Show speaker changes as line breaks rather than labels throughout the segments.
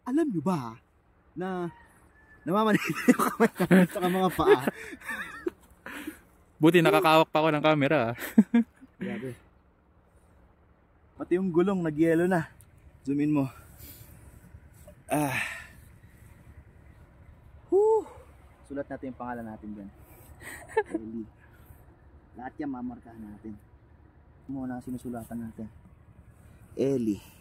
Alam nyo ba na namamanhid yung kamay namin sa mga paa?
Buti nakakawak pa ako ng camera.
Grabe. Pati yung gulong nag-yelo na. Zoom in mo. Sulat natin yung pangalan natin dyan. Ellie. Lahat yan mamarkahan natin. Muna sinusulatan natin. Ellie.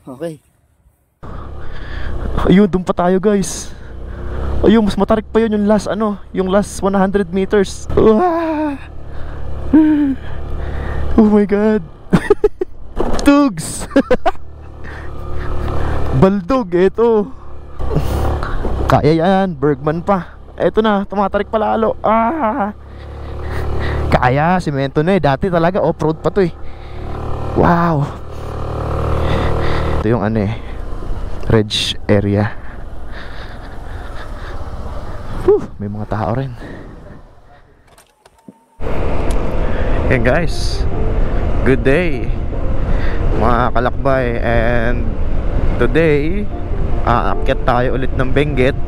Okay. Ayun, doon pa tayo guys. Ayun, mas matarik pa yun yung last yung last 100 meters. Oh my god. Tugs. Baldog, eto. Kaya yan, Bergman pa. Eto na, tumatarik pa lalo. Kaya, simento na dati talaga off-road pa to eh. Wow. Ito yung Ridge area. May mga tao rin. Hey guys, good day mga kalakbay. And today aakyat tayo ulit ng Benguet.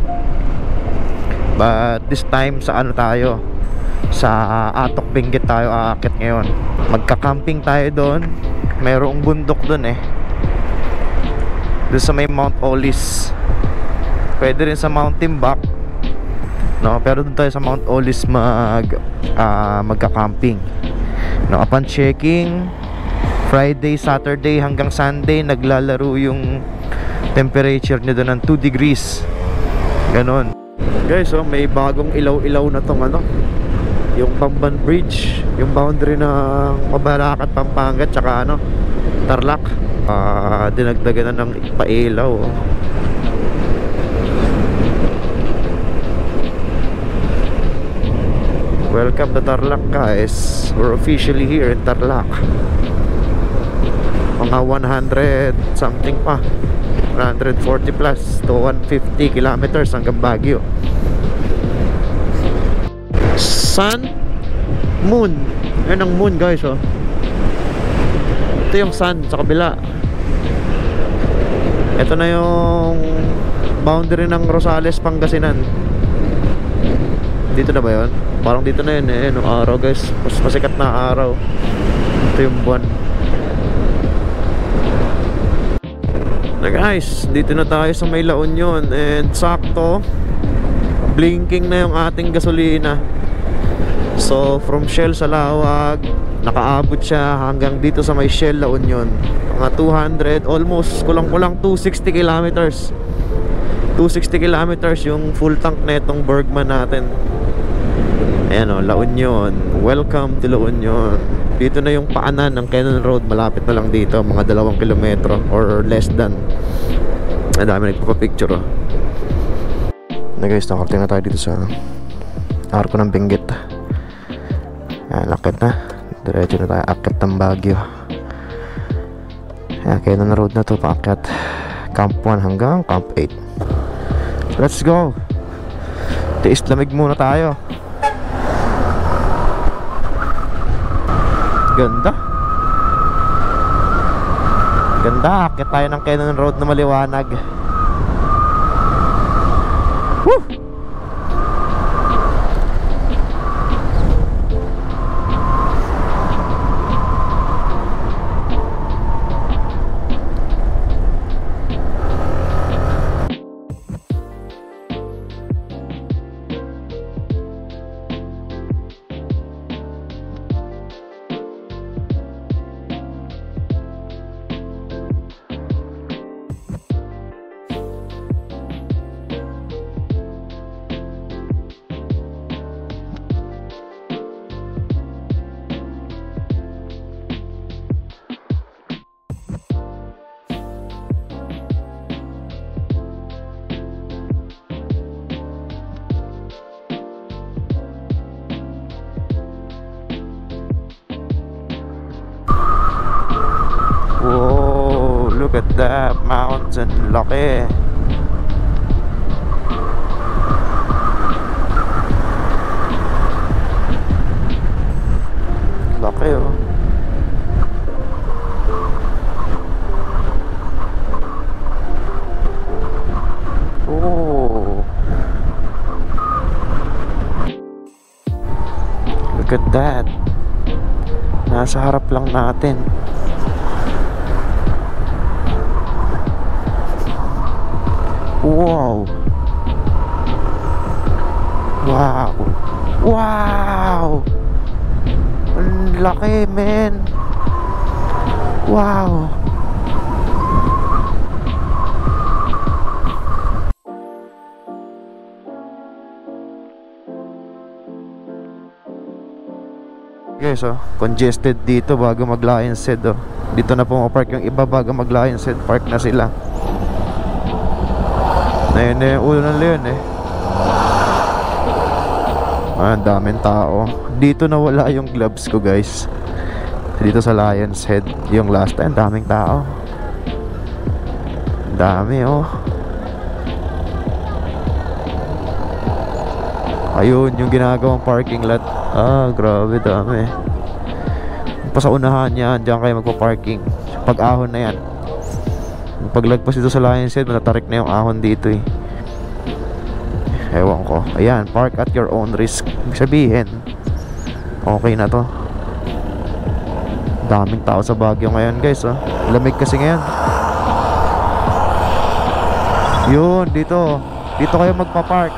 But this time sa tayo, sa Atok Benguet tayo aakyat ngayon. Magka-camping tayo doon. Mayroong bundok doon doon sa may Mount Olis. Pwede rin sa Mount Timbak, no? Pero doon tayo sa Mount Olis magka-camping, no? Upon checking, Friday, Saturday hanggang Sunday naglalaro yung temperature niya doon ng 2 degrees. Ganon. Guys, may bagong ilaw-ilaw na tong yung Bamban Bridge, yung boundary ng Mabalacat, Pampanga, tsaka Tarlac. Dinagdagan na ng pailaw. Welcome to Tarlac guys. We're officially here in Tarlac. Mga 100 something pa, 140 plus to 150 kilometers hanggang Baguio. Sun, moon. Yan ang moon guys. Ito yung sun sa kabila. Ito na yung boundary ng Rosales, Pangasinan. Dito na ba yun? Parang dito na yun nung araw guys. Mas masikat na araw. Ito yung buwan. Na guys, dito na tayo sa may La Union. And sakto, blinking na yung ating gasolina. So from Shell sa Lawag, nakaabot siya hanggang dito sa may Shell La Union. Mga 200, almost kulang-kulang 260 kilometers. 260 kilometers yung full tank na itong Bergman natin. Ayan La Union. Welcome to La Union. Dito na yung paanan ng Cannon Road. Malapit na lang dito, mga 2 kilometro or less than. Ang dami nagpapapicture na guys, nakarating na tayo dito sa arko ng Benguet. Ayan, lakit na. Diretso na tayo, akit ng Baguio. Ayan, Cannon Road na to, paakyat Camp 1 hanggang Camp 8. Let's go. Tiis lamig muna tayo. Ganda. Ganda, akit tayo ng Cannon Road na maliwanag. Woo! Look at that mountain, laki. Laki oh. Oh. Look at that. Nasa harap lang natin. Wow. Wow. Wow. Ang laki, men. Wow. Guys, oh, congested dito bago mag Lions Head, oh. Dito na pumapark yung iba bago mag Lions Head, park na sila. Ayun na yung ulo ng leon eh. Ang daming tao. Dito na wala yung gloves ko, guys. Dito sa Lions Head, yung last time, daming tao. Dami oh. Ayun, yung ginagawang parking lot. Ah, grabe, dami. Pa sa unahan yan, diyan kayo magpa-parking. Pag ahon na yan. Paglagpas dito sa Lions Head, matatarik na yung ahon dito eh. Ewan ko. Ayan, park at your own risk. Ibig sabihin, okay na to. Daming tao sa Baguio ngayon, guys, oh. Lamig kasi ngayon. Yun, dito. Dito kayo magpa-park.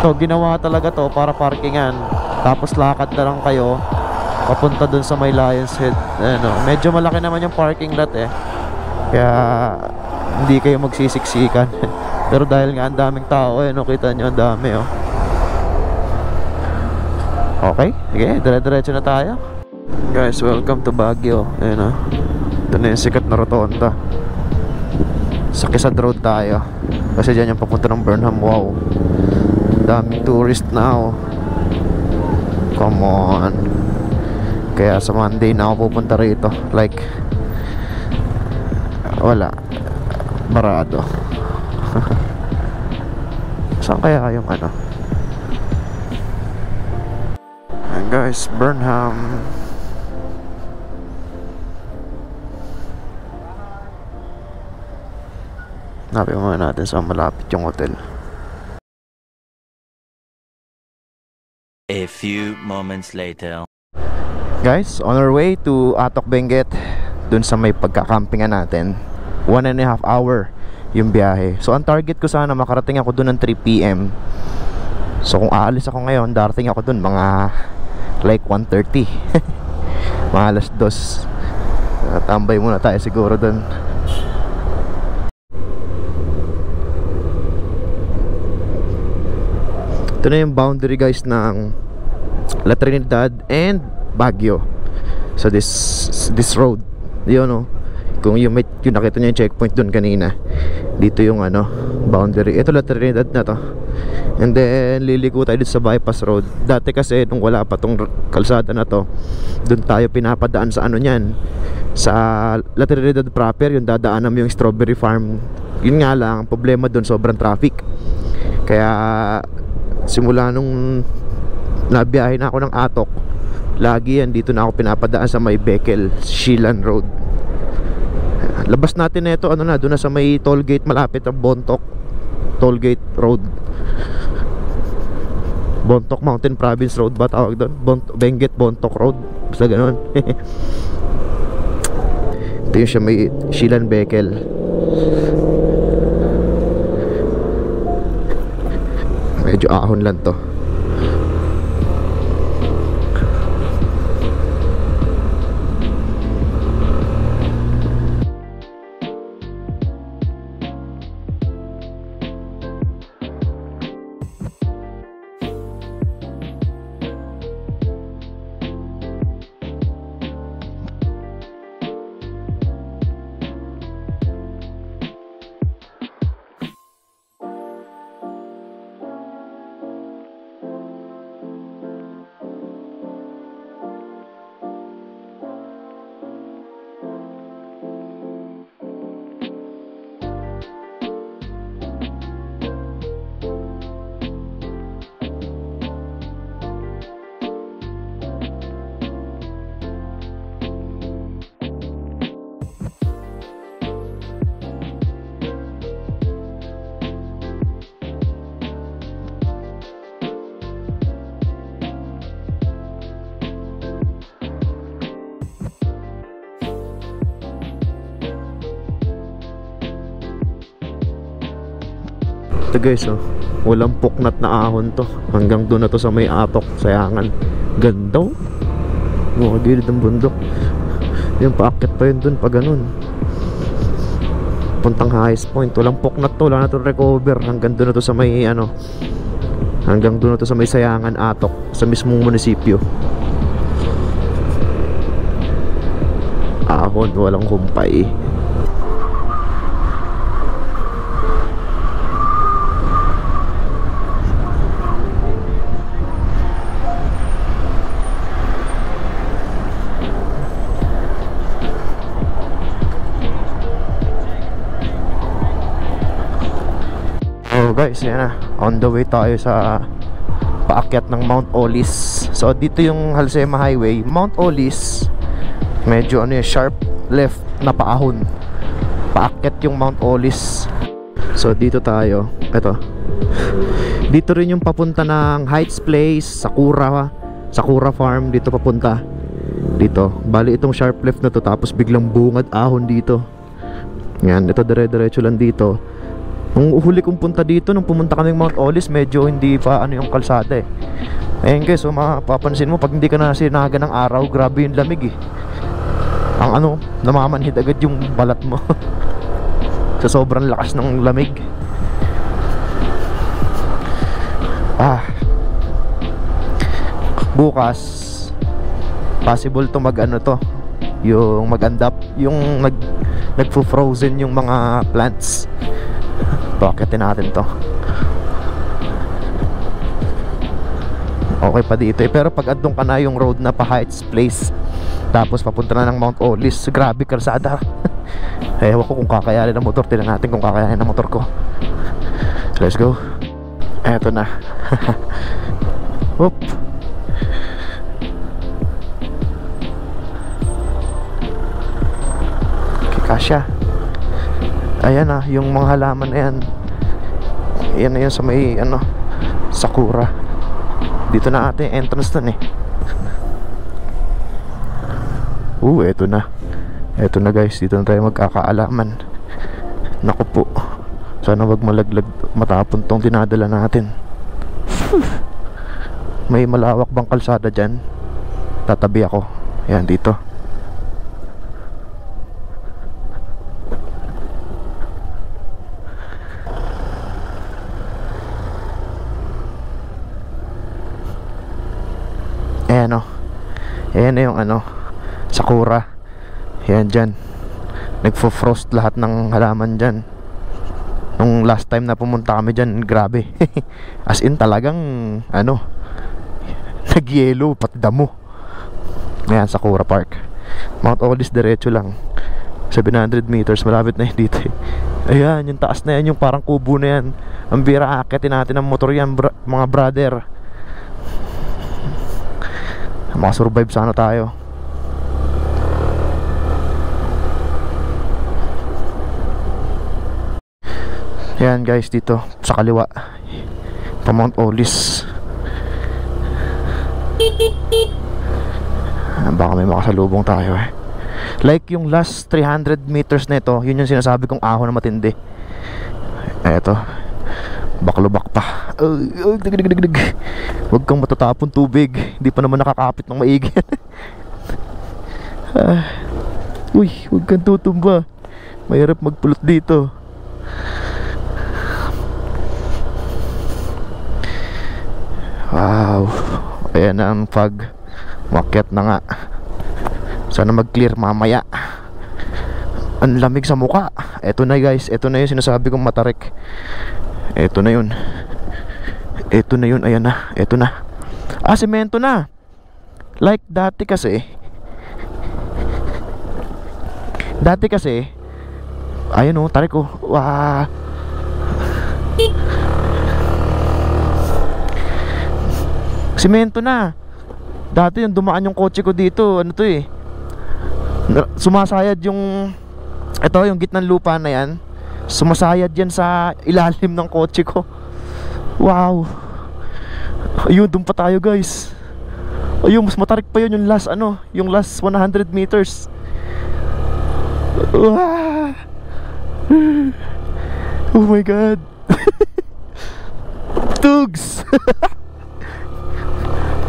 Ito, ginawa talaga to para parkingan. Tapos lakad na lang kayo papunta dun sa may Lions Head. Ano, medyo malaki naman yung parking lot eh. Kaya hindi kayo magsisiksikan. Pero dahil nga ang daming tao eh, no, kita nyo ang dami oh. Okay, sige, dire-diretso na tayo. Guys, welcome to Baguio. Ayan oh. Ito na yung sikat na rotonda. Sa Quezon Road tayo. Kasi dyan yung papunta ng Burnham. Wow, daming tourist now. Come on. Kaya sa Monday na ako pupunta rito. Like, wala, barado. Saan kaya yung ano? And guys, Burnham. Napin muna natin sa malapit yung hotel.
A few moments later.
Guys, on our way to Atok Benguet, dun sa may pagkakampingan natin. 1.5 hour yung biyahe. So ang target ko sana makarating ako dun ng 3 PM. So kung aalis ako ngayon, darating ako dun mga like 1:30. Mga alas 2. Tambay muna tayo siguro dun. Ito na yung boundary, guys, ng La Trinidad and Baguio. So this road, yun oh. Kung yung nakita niyo yung checkpoint dun kanina, dito yung ano, boundary. Ito La Trinidad na to. And then liliko tayo dito sa bypass road. Dati kasi nung wala pa tong kalsada na to, dun tayo pinapadaan sa ano niyan, sa La Trinidad proper. Yung dadaanan mo yung strawberry farm. Yun nga lang, problema dun, sobrang traffic. Kaya simula nung nabiyahe na ako ng Atok, lagi yan dito na ako pinapadaan sa may Bekel Shilan Road. Labas natin na ito, ano na, doon na sa may toll gate malapit ng Bontoc Toll Gate Road. Bontoc Mountain Province Road ba tawag doon? Benguet Bontoc Road, basta ganun. Ito yung siya may Shilan Bekel. Medyo ahon lang to. Ito guys, oh, walang puknat na ahon to. Hanggang doon na to sa may atok, sayangan. Ganda, oh. Mga gilid ng bundok. Yung paakyat pa yun doon pag ganun. Puntang highest point. Walang puknat to, wala na to recover. Hanggang doon na to sa may ano, hanggang doon na to sa may sayangan atok, sa mismong munisipyo. Ahon, walang humpay. So guys, yan na, on the way tayo sa paakyat ng Mount Olis. So dito yung Halsema Highway, Mount Olis. Medyo ano yung sharp left na paahon. Paakyat yung Mount Olis. So dito tayo, eto. Dito rin yung papunta ng Heights Place, Sakura Farm, dito papunta. Dito, bali itong sharp left na to, tapos biglang bungad ahon dito. Yan, ito dire-diretso lang dito. Nung huli kong punta dito, nung pumunta kaming Mount Olis, medyo hindi pa ano yung kalsada eh. Ayun guys, so mapapansin mo pag hindi ka na sinaga ng araw, grabe yung lamig eh. Ang ano, namamanhid agad yung balat mo sa sobrang lakas ng lamig. Bukas possible to mag ano to, yung mag-andap, yung nagfo-frozen yung mga plants. Pakitin natin to. Okay pa dito eh. Pero pag andun ka na yung road na pa Heights Place, tapos papunta na ng Mount Olis, grabe kalsada. Ewan ko kung kakayanin ng motor. Tingnan natin kung kakayanin ng motor ko. Let's go. Eto na. Oop. Kasya. Ayan na, yung mga halaman na yan. Yan na yun sa may ano, Sakura. Dito na ate, entrance na eh. Eto na. Eto na guys, dito na tayo magkakaalaman. Naku po, sana wag malaglag, matapon tong dinadala natin. May malawak bang kalsada dyan? Tatabi ako. Yan, dito. Ayan o. Ayan na yung ano, Sakura. Ayan dyan. Nagfo-frost lahat ng halaman dyan. Nung last time na pumunta kami dyan, grabe. As in talagang ano, nag-yellow pati damo. Ayan, Sakura Park. Mount Olis diretso lang. 700 meters, malapit na yun dito eh. Ayan, yung taas na yan, yung parang kubo na yan. Ang bira, akitin natin ang motor yan, mga brother. Makasurvive sana tayo. Yan guys, dito sa kaliwa pa Mount Olis. Baka may makasalubong tayo eh. Like yung last 300 meters na ito, yun yung sinasabi kong ahon na matindi. Eto, baklubak pa. Huwag kang matatapon tubig, hindi pa naman nakakapit ng maigi. Uy, huwag kang tutumba, mahirap magpulot dito. Wow, ayan na ang fog. Makyat na nga. Sana mag-clear mamaya. Ang lamig sa muka. Eto na guys, eto na yung sinasabi kong matarik. Eto na yun. Eto na yun, ayan na. Eto na. Semento na. Like dati kasi. Ayun o, tarik ko. Wah. Semento na. Dati yung dumaan yung kotse ko dito, ano to eh, sumasayad yung, ito yung gitnang lupa na yan, sumasayad yan sa ilalim ng kotse ko. Wow. Ayun, dun pa tayo guys. Ayun, mas matarik pa yun yung last ano, yung last 100 meters. Oh my god. Dugs!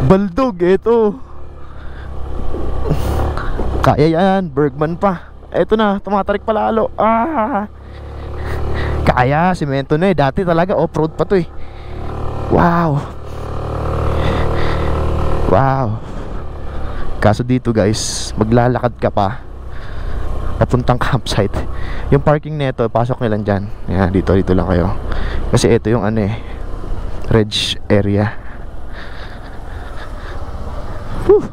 Baldog, eto. Kaya yan, Bergman pa. Eto na, tumatarik pa lalo. Kaya, simento na eh. Dati talaga off-road pa to eh. Wow. Wow. Kaso dito guys, maglalakad ka pa papuntang campsite. Yung parking neto, pasok nila dyan. Yan, dito lang kayo. Kasi ito yung ano eh, reg area.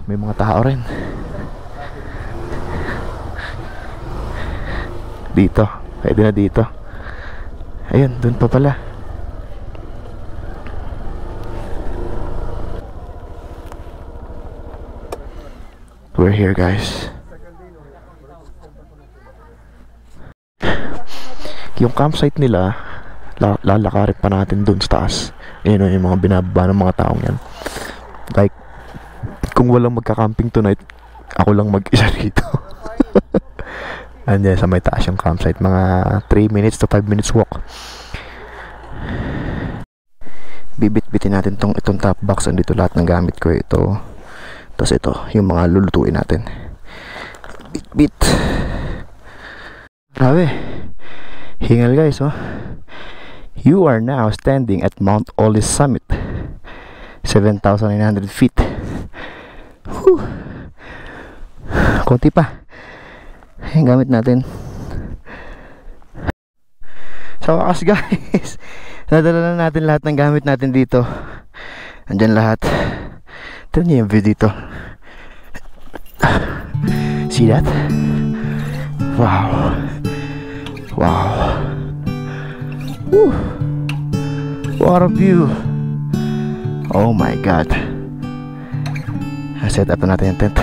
May mga tao rin dito. Pwede na dito. Ayun, dun pa pala. We're here guys. Yung campsite nila, lalakarin pa natin dun sa taas. Ayun yung mga binababa ng mga taong yan. Like, kung walang magka-camping tonight, ako lang mag-isa rito. Andiyan sa may taas yung campsite. Mga 3 minutes to 5 minutes walk. Bibit-bitin natin itong top box. Andito lahat ng gamit ko. Ito. Tapos ito, yung mga lulutuin natin. Bit-bit. Grabe. Hingal guys, oh. You are now standing at Mount Olis Summit. 7,900 feet. Whew. Konti pa. Yung gamit natin. So wakas guys, nadala na natin lahat ng gamit natin dito. Andyan lahat. Tignan niyo yung view dito. See that? Wow. Wow. Woo. What a view. Oh my god. Set up na natin yung tent.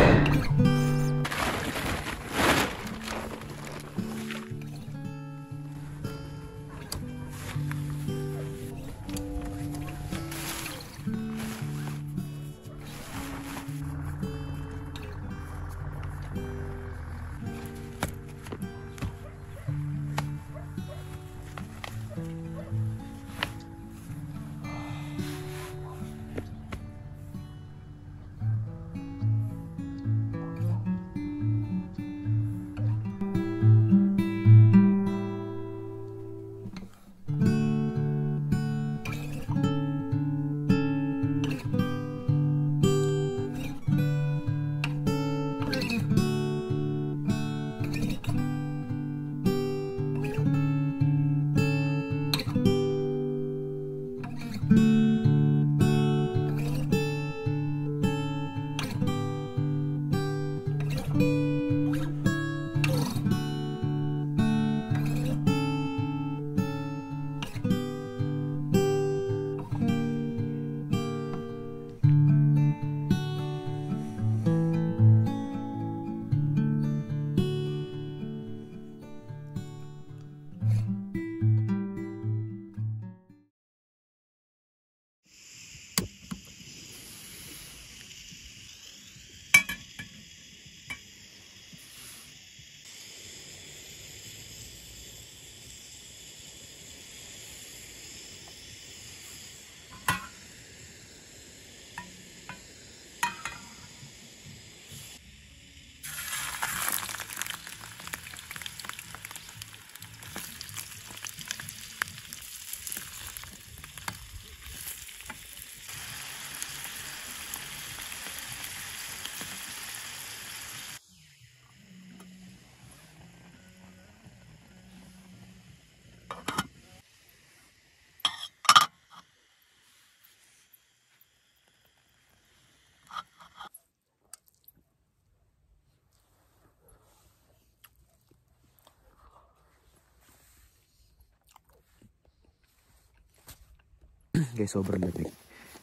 Guys, sobrang lamig.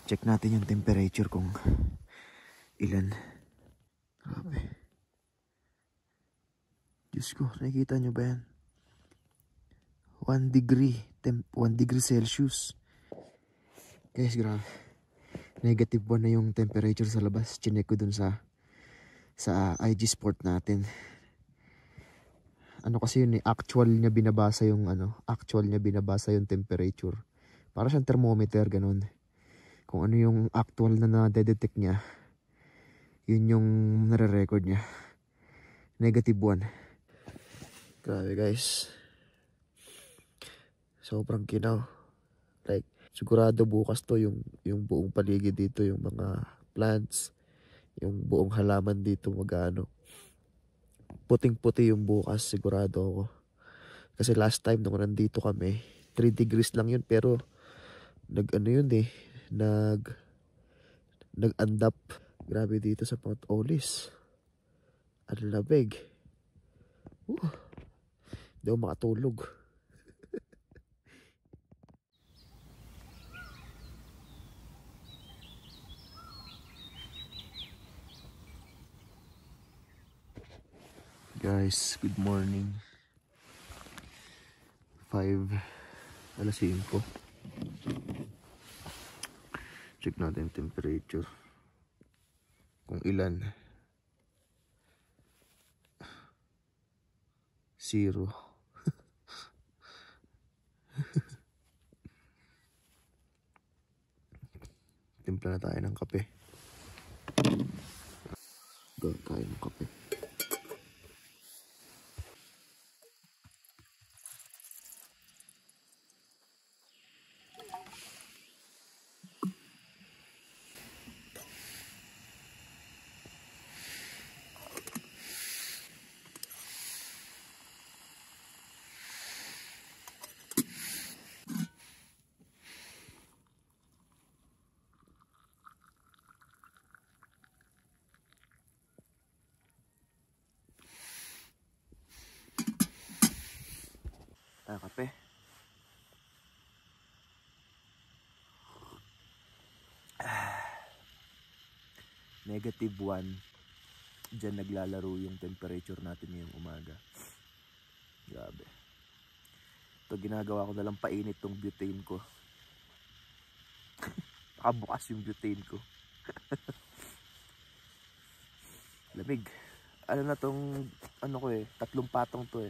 Check natin yung temperature kung ilan. Grabe. Diyos ko, nakikita nyo ba yan? 1 degree Celsius. Guys, grabe. Negative 1 na yung temperature sa labas. Chinek ko dun sa IG Sport natin. Ano kasi yun eh, actual niya binabasa yung temperature Para siyang thermometer, ganun. Kung ano yung actual na na-detect niya, yun yung nare-record niya. -1. Grabe guys. Sobrang kinaw. Like, sigurado bukas to yung buong paligid dito, yung mga plants, yung buong halaman dito magano. Puting-puti yung bukas, sigurado ako. Kasi last time nung nandito kami, 3 degrees lang yun, pero nag-andap. Grabe dito sa Mount Olis. Ang labig. Hindi ako makatulog. Guys, good morning. 5:05. Check natin temperature. Kung ilan. 0. Timpla na tayo ng kape. Gawin tayo ng kape. Kape. -1. Diyan naglalaro yung temperature natin ngayong umaga. Grabe. Ito ginagawa ko na lang painit tong butane ko. Nakabukas yung butane ko. Lamig. Ano na tong, ano ko 3 patong to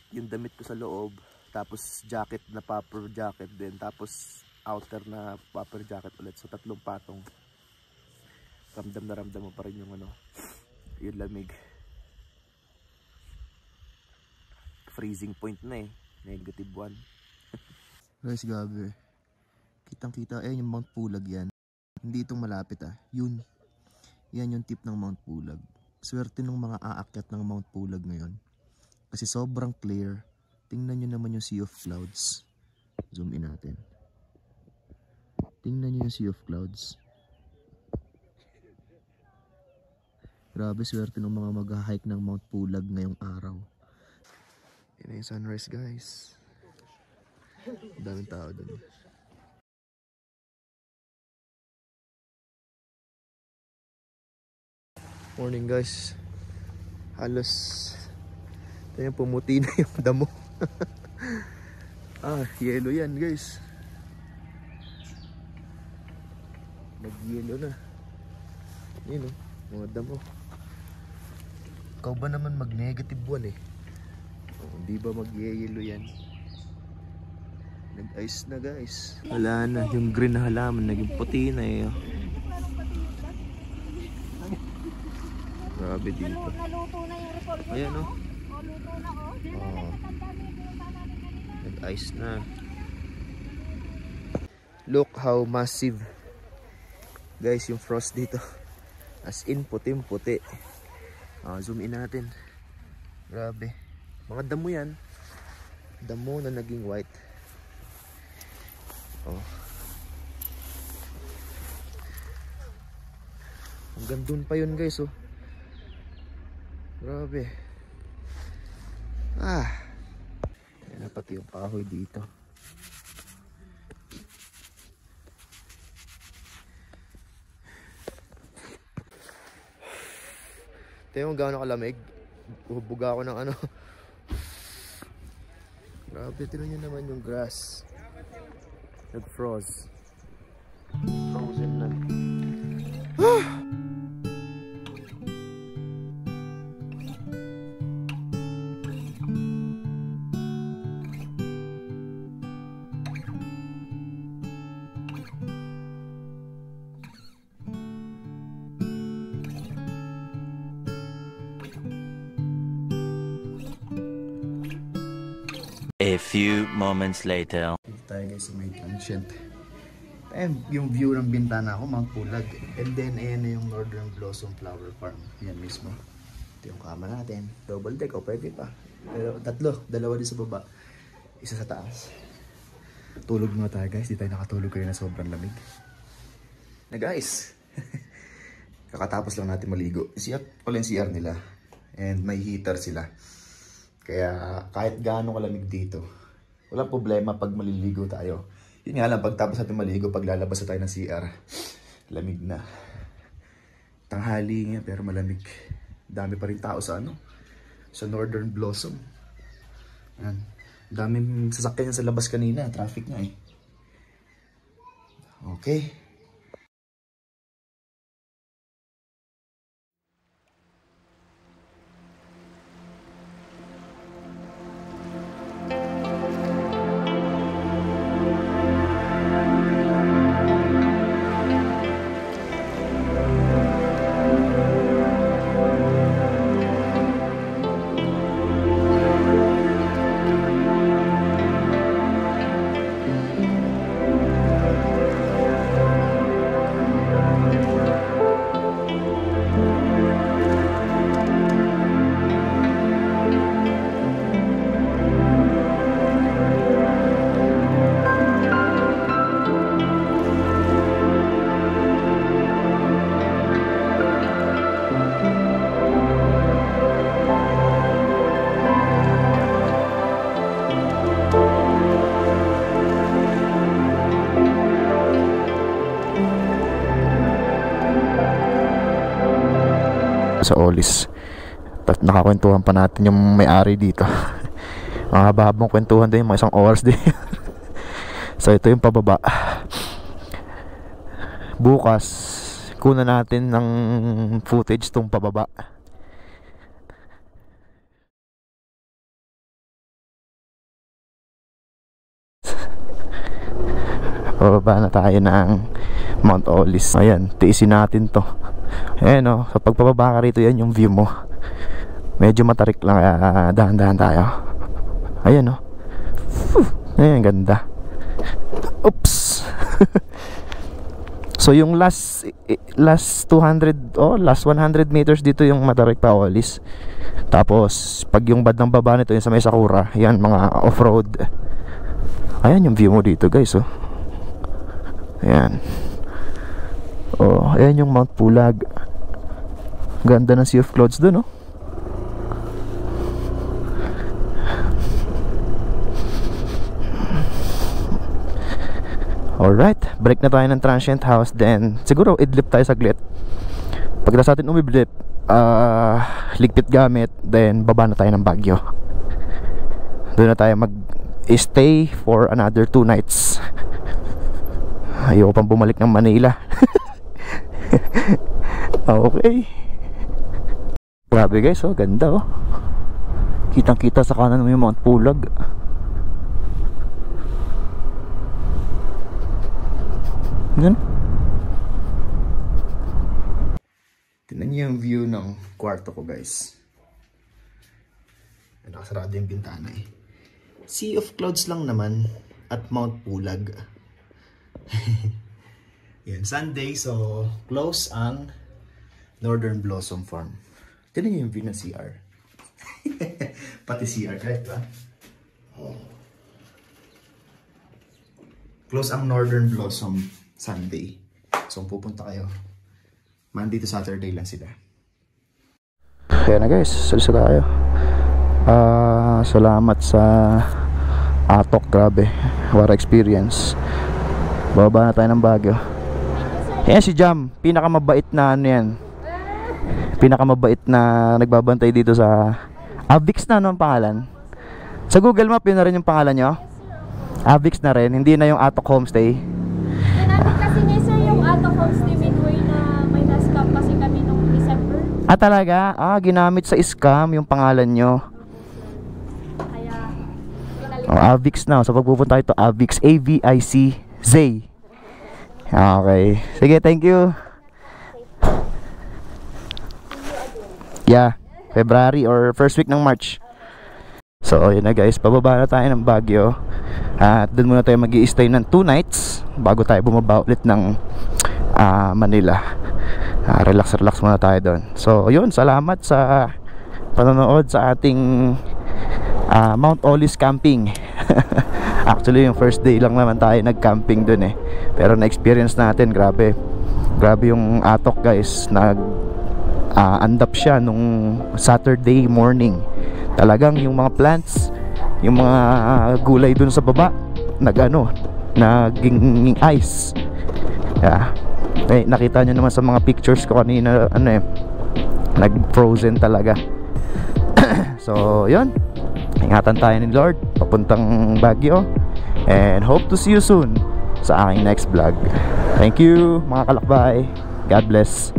Yung damit ko sa loob, tapos jacket na puffer jacket din, tapos outer na puffer jacket ulit. So 3 patong. Ramdam na ramdam mo pa rin yung yung lamig. Freezing point na -1. Guys, gabi. Kitang kita, yung Mount Pulag yan. Hindi itong malapit Yun. Yan yung tip ng Mount Pulag. Swerte ng mga aakyat ng Mount Pulag ngayon. Kasi sobrang clear. Tingnan nyo naman yung sea of clouds. Zoom in natin. Tingnan nyo yung sea of clouds. Grabe swerte ng mga mag-hike ng Mount Pulag ngayong araw. Yan yung sunrise guys. Daming tao dun. Morning guys. Halos ayan, pumuti na yung damo. Yellow yan guys. Nag-yellow na. Yun mga damo. Ikaw ba naman mag-1 Hindi ba mag-yellow yan? Nag-ice na guys. Wala na, yung green na halaman naging puti na Grabe dito.
Naluto na yung report.
Ayan
luto na
Nag-ice na. Look how massive. Guys, yung frost dito. As in, puting-puti. Zoom in natin. Grabe. Mga damo yan. Damo na naging white. Hanggang dun pa yun guys Grabe. Yan na pati yung kahoy dito. Tingnan mo gaano kalamig. Bubuga ako ng Grabe, tingnan nyo naman yung grass. Nag-froze. Frozen na.
A few moments later.
Dito tayo guys sa may transient. And yung view ng bintana ko, Mount Pulag. And then ayan na yung Northern Blossom Flower Farm. Yan mismo. Ito yung kama natin. Double deck o pwede pa. Pero tatlo, dalawa din sa baba. Isa sa taas. Tulog muna tayo guys. Di tayo nakatulog kayo na sobrang lamig. Na guys. Kakatapos lang natin maligo. CR pala yung CR nila. And may heater sila. Kaya kahit gaano kalamig dito, walang problema pag maliligo tayo. Yun nga lang, pagtapos natin maligo, pag lalabas na tayo ng CR, lamig na. Tanghali nga, pero malamig. Dami pa rin tao sa sa Northern Blossom. Yan. Daming sasakyan sa labas kanina, traffic nga eh. Okay. Sa Olis. Tapos nakakwentuhan pa natin yung may-ari dito. Mahaba-habang kwentuhan din, mga 1 oras din. So ito yung pababa. Bukas kunan natin ng footage tong pababa. Pababa na tayo ng Mount Olis. Ayan, tiisin natin to. Ayan o, sa pagpababa ka rito, yan yung view mo. Medyo matarik lang, dahan-dahan tayo. Ayan o. Ayan, ganda. Oops. So yung last 200, last 100 meters dito yung matarik pa Olis. Tapos pag yung bandang baba nito, yung sa may Sakura, yan mga off-road. Ayan yung view mo dito guys oh. Ayan. Oh, ayan yung Mount Pulag. Ganda ng Sea of Clouds dun, oh. Alright, break na tayo ng transient house. Then, siguro idlip tayo saglit. Pagkatapos natin umiblip, ligpit gamit. Then, baba na tayo ng Baguio. Doon na tayo mag-stay for another 2 nights. Ayoko pang bumalik ng Manila. Okay. Grabe guys, oh, ganda oh. Kitang-kita sa kanan mo yung Mount Pulag. Yan. Tingnan niyo yung view ng kwarto ko guys. Nakasarado yung bintana eh. Sea of Clouds lang naman at Mount Pulag. Yan, Sunday, so close ang Northern Blossom Farm. Tignan niyo yung view ng CR. Pati CR, kahit ba? Oh. Close ang Northern Blossom Sunday. So pupunta kayo. Monday to Saturday lang sila. Kaya na guys, salisa tayo. Salamat sa Atok, grabe. What experience. Bababa na tayo ng Baguio. Ayan si Jam, pinakamabait na ano yan. Pinakamabait na nagbabantay dito sa Avix na ano ang pangalan? Sa Google Map yun na rin yung pangalan nyo? Avix na rin, hindi na yung Atok Homestay.
Namin kasi niya sir yung Atok Homestay Midway na may na-scam kasi kami nung December.
Ah talaga? Ginamit sa scam yung pangalan nyo.
Kaya
Avix na, so pagpupunta tayo ito Avix, A-V-I-C-Z. Okay, sige, thank you. Yeah, February or first week ng March. So yun na guys, pababa na tayo ng Baguio. At doon muna tayo mag-i-stay ng 2 nights bago tayo bumaba ulit ng Manila. Relax muna tayo doon. So yun, salamat sa panonood sa ating Mount Olis camping. Actually yung first day lang naman tayo nag-camping doon pero na-experience natin, grabe yung Atok guys. Andap siya nung Saturday morning. Talagang yung mga plants, yung mga gulay dun sa baba naging ice. Nakita nyo naman sa mga pictures ko kanina, nag-frozen talaga. So yun, ingatan tayo ni Lord papuntang Baguio, and hope to see you soon sa aking next vlog. Thank you mga kalakbay, God bless.